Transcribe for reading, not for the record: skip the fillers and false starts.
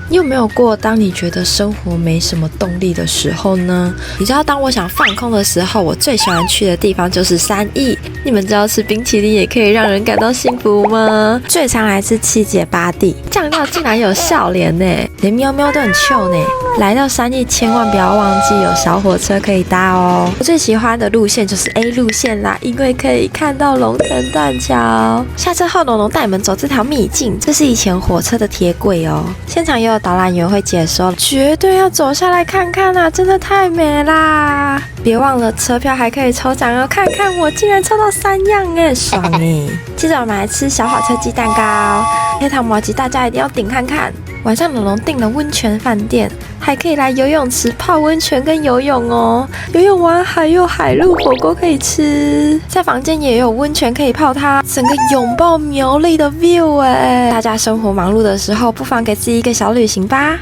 你有没有过当你觉得生活没什么动力的时候呢？你知道当我想放空的时候，我最喜欢去的地方就是三义。你们知道吃冰淇淋也可以让人感到幸福吗？最常来自七姐八弟，酱料竟然有笑脸呢，连喵喵都很糗呢。来到三义千万不要忘记有小火车可以搭哦。我最喜欢的路线就是 A 路线啦，因为可以看到龙腾断桥。下车后，龙龙带你们走这条秘境，这是以前火车的铁轨哦。现场也有导览员会解说，绝对要走下来看看啊，真的太美啦！别忘了车票还可以抽奖哦，看看我竟然抽到3样耶，爽耶！接着我们来吃小火车鸡蛋糕，黑糖麻糬大家一定要顶看看。晚上龙龙订了温泉饭店，还可以来游泳池泡温泉跟游泳哦。游泳完还有海陆火锅可以吃，在房间也有温泉可以泡汤，整个拥抱苗栗的 view 哎！大家生活忙碌的时候，不妨给自己一个小旅行吧。